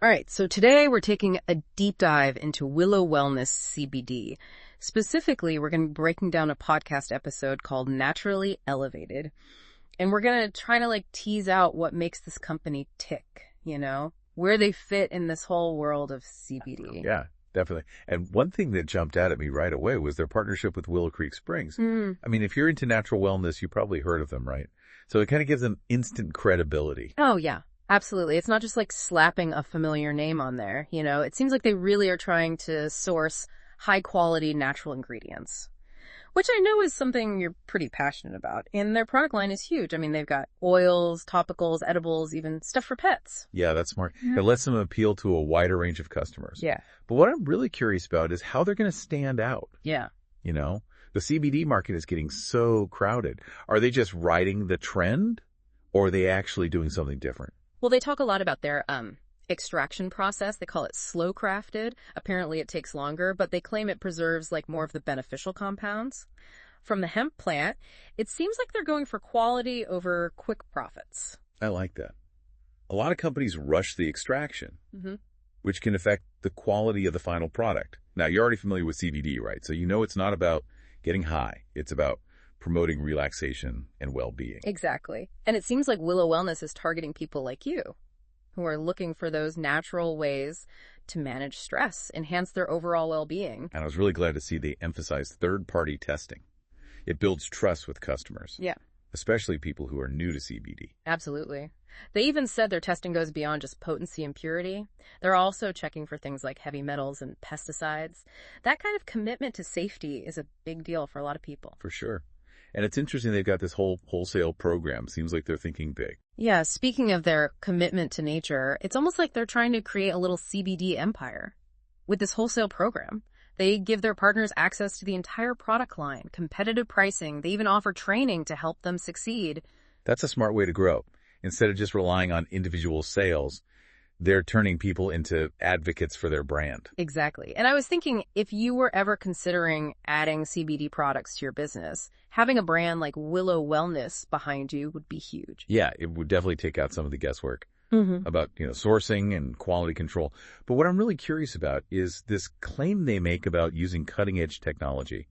All right, so today we're taking a deep dive into Willow Wellness CBD. Specifically, we're going to be breaking down a podcast episode called Naturally Elevated. And we're going to try to tease out what makes this company tick, where they fit in this whole world of CBD. Yeah, definitely. And one thing that jumped out at me right away was their partnership with Willow Creek Springs. I mean, if you're into natural wellness, you probably heard of them, right? So it kind of gives them instant credibility. Oh, yeah. Absolutely. It's not just slapping a familiar name on there, It seems like they really are trying to source high-quality natural ingredients, which I know is something you're pretty passionate about. And their product line is huge. I mean, they've got oils, topicals, edibles, even stuff for pets. Yeah, that's smart. It lets them appeal to a wider range of customers. Yeah. But what I'm really curious about is how they're going to stand out. Yeah. The CBD market is getting so crowded. Are they just riding the trend, or are they actually doing something different? Well, they talk a lot about their extraction process. They call it slow crafted. Apparently it takes longer, but they claim it preserves more of the beneficial compounds. From the hemp plant, it seems like they're going for quality over quick profits. I like that. A lot of companies rush the extraction, which can affect the quality of the final product. Now, you're already familiar with CBD, right? So it's not about getting high. It's about promoting relaxation and well-being. Exactly. And it seems like Willow Wellness is targeting people like you who are looking for those natural ways to manage stress, enhance their overall well-being. And I was really glad to see they emphasize third-party testing. It builds trust with customers. Yeah. Especially people who are new to CBD. Absolutely. They even said their testing goes beyond just potency and purity. They're also checking for things like heavy metals and pesticides. That kind of commitment to safety is a big deal for a lot of people. For sure. And it's interesting they've got this whole wholesale program. Seems like they're thinking big. Yeah, speaking of their commitment to nature, it's almost like they're trying to create a little CBD empire. With this wholesale program, they give their partners access to the entire product line, competitive pricing. They even offer training to help them succeed. That's a smart way to grow. Instead of just relying on individual sales, they're turning people into advocates for their brand. Exactly. And I was thinking, if you were ever considering adding CBD products to your business, having a brand like Willow Wellness behind you would be huge. Yeah, it would definitely take out some of the guesswork about, sourcing and quality control. But what I'm really curious about is this claim they make about using cutting-edge technology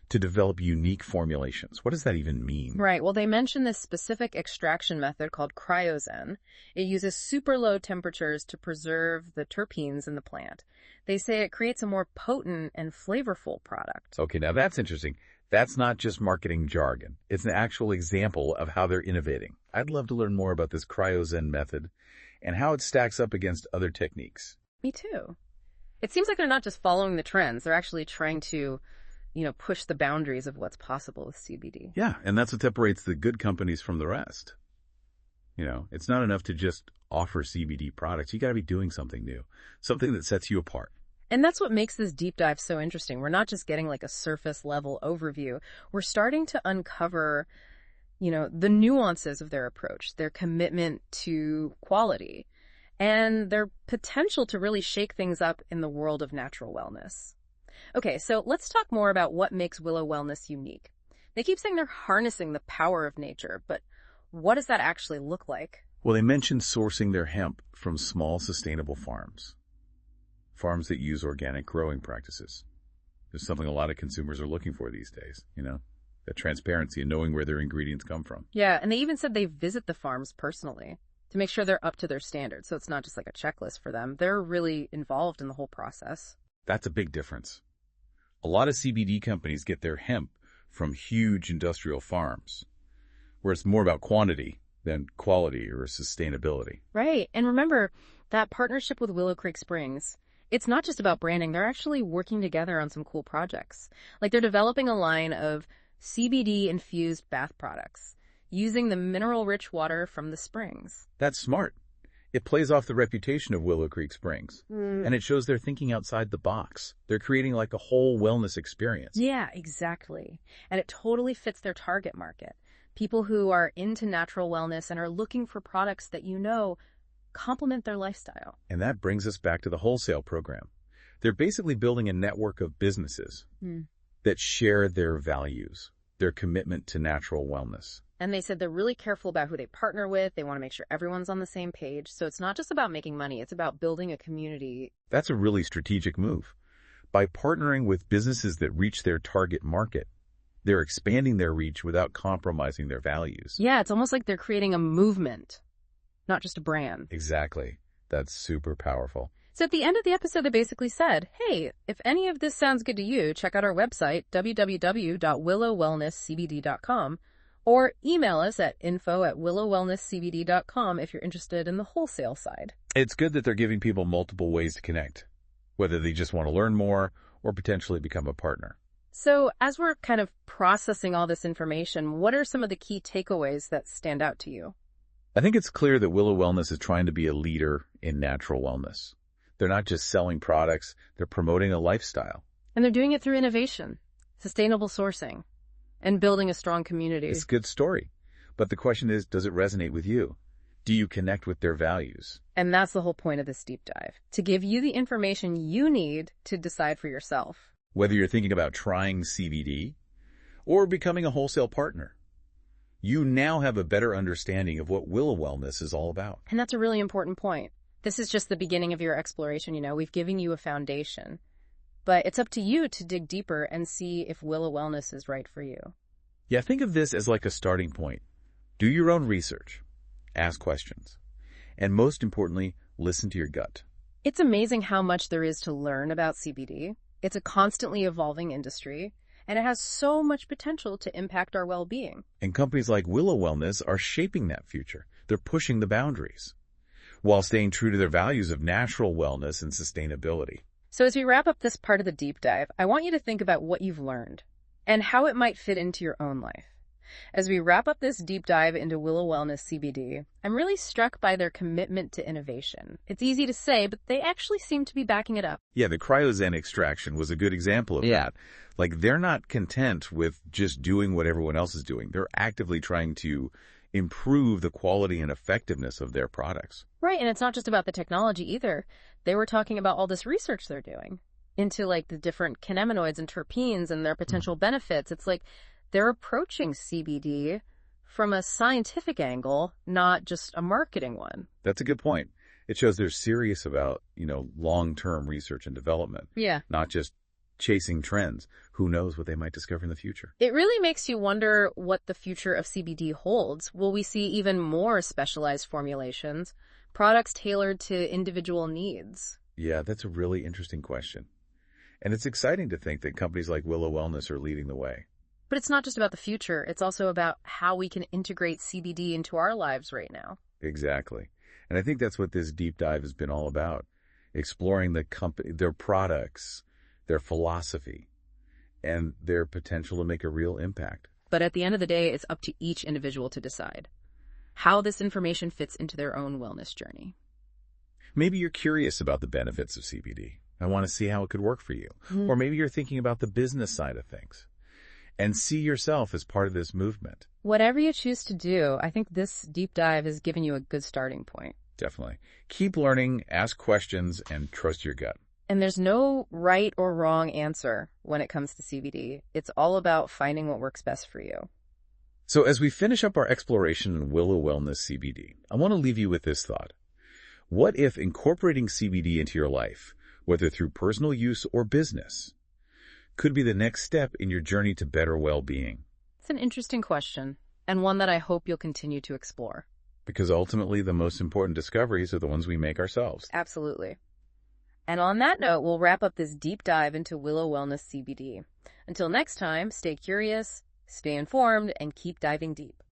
to develop unique formulations. What does that even mean? Right. Well, they mention this specific extraction method called cryozen. It uses super low temperatures to preserve the terpenes in the plant. They say it creates a more potent and flavorful product. Okay, now that's interesting. That's not just marketing jargon. It's an actual example of how they're innovating. I'd love to learn more about this cryozen method and how it stacks up against other techniques. Me too. It seems like they're not just following the trends. They're actually trying to push the boundaries of what's possible with CBD. Yeah, and that's what separates the good companies from the rest. It's not enough to just offer CBD products. You got to be doing something new, something that sets you apart. And that's what makes this deep dive so interesting. We're not just getting a surface level overview. We're starting to uncover, the nuances of their approach, their commitment to quality, and their potential to really shake things up in the world of natural wellness. Okay, so let's talk more about what makes Willow Wellness unique. They keep saying they're harnessing the power of nature, but what does that actually look like? Well, they mentioned sourcing their hemp from small, sustainable farms that use organic growing practices. There's something a lot of consumers are looking for these days, that transparency and knowing where their ingredients come from. Yeah, and they even said they visit the farms personally to make sure they're up to their standards, so it's not just a checklist for them. They're really involved in the whole process. That's a big difference. A lot of CBD companies get their hemp from huge industrial farms, where it's more about quantity than quality or sustainability. Right. And remember, that partnership with Willow Creek Springs, it's not just about branding. They're actually working together on some cool projects. They're developing a line of CBD-infused bath products using the mineral-rich water from the springs. That's smart. It plays off the reputation of Willow Creek Springs, and it shows they're thinking outside the box. They're creating a whole wellness experience. Yeah, exactly. And it totally fits their target market. People who are into natural wellness and are looking for products that complement their lifestyle. And that brings us back to the wholesale program. They're basically building a network of businesses that share their values. their commitment to natural wellness. And they said they're really careful about who they partner with. They want to make sure everyone's on the same page. So it's not just about making money. It's about building a community. That's a really strategic move. By partnering with businesses that reach their target market, they're expanding their reach without compromising their values. Yeah, it's almost like they're creating a movement, not just a brand. Exactly. That's super powerful. So at the end of the episode, they basically said, hey, if any of this sounds good to you, check out our website, www.willowwellnesscbd.com, or email us at info@willowwellnesscbd.com if you're interested in the wholesale side. It's good that they're giving people multiple ways to connect, whether they just want to learn more or potentially become a partner. So as we're kind of processing all this information, what are some of the key takeaways that stand out to you? I think it's clear that Willow Wellness is trying to be a leader in natural wellness. They're not just selling products, they're promoting a lifestyle. And they're doing it through innovation, sustainable sourcing, and building a strong community. It's a good story. But the question is, does it resonate with you? Do you connect with their values? And that's the whole point of this deep dive, to give you the information you need to decide for yourself. Whether you're thinking about trying CBD or becoming a wholesale partner, you now have a better understanding of what Willow Wellness is all about. And that's a really important point. This is just the beginning of your exploration. We've given you a foundation, but it's up to you to dig deeper and see if Willow Wellness is right for you. Yeah, think of this as like a starting point. Do your own research, ask questions, and most importantly, listen to your gut. It's amazing how much there is to learn about CBD. It's a constantly evolving industry, and it has so much potential to impact our well-being. And companies like Willow Wellness are shaping that future. They're pushing the boundaries, while staying true to their values of natural wellness and sustainability. So as we wrap up this part of the deep dive, I want you to think about what you've learned and how it might fit into your own life. As we wrap up this deep dive into Willow Wellness CBD, I'm really struck by their commitment to innovation. It's easy to say, but they actually seem to be backing it up. Yeah, the cryozen extraction was a good example of that. Like, they're not content with just doing what everyone else is doing. They're actively trying to improve the quality and effectiveness of their products. Right, and it's not just about the technology either. They were talking about all this research they're doing into like the different cannabinoids and terpenes and their potential benefits. It's like they're approaching CBD from a scientific angle, not just a marketing one. That's a good point. It shows they're serious about, long-term research and development. Yeah. Not just chasing trends. Who knows what they might discover in the future? It really makes you wonder what the future of CBD holds. Will we see even more specialized formulations, products tailored to individual needs? Yeah, that's a really interesting question. And it's exciting to think that companies like Willow Wellness are leading the way. But it's not just about the future. It's also about how we can integrate CBD into our lives right now. Exactly. And I think that's what this deep dive has been all about. Exploring the company, their products, their philosophy, and their potential to make a real impact. But at the end of the day, it's up to each individual to decide how this information fits into their own wellness journey. Maybe you're curious about the benefits of CBD. I want to see how it could work for you. Or maybe you're thinking about the business side of things and see yourself as part of this movement. Whatever you choose to do, I think this deep dive has given you a good starting point. Definitely. Keep learning, ask questions, and trust your gut. And there's no right or wrong answer when it comes to CBD. It's all about finding what works best for you. So as we finish up our exploration in Willow Wellness CBD, I want to leave you with this thought. What if incorporating CBD into your life, whether through personal use or business, could be the next step in your journey to better well-being? It's an interesting question, and one that I hope you'll continue to explore. Because ultimately, the most important discoveries are the ones we make ourselves. Absolutely. And on that note, we'll wrap up this deep dive into Willow Wellness CBD. Until next time, stay curious, stay informed, and keep diving deep.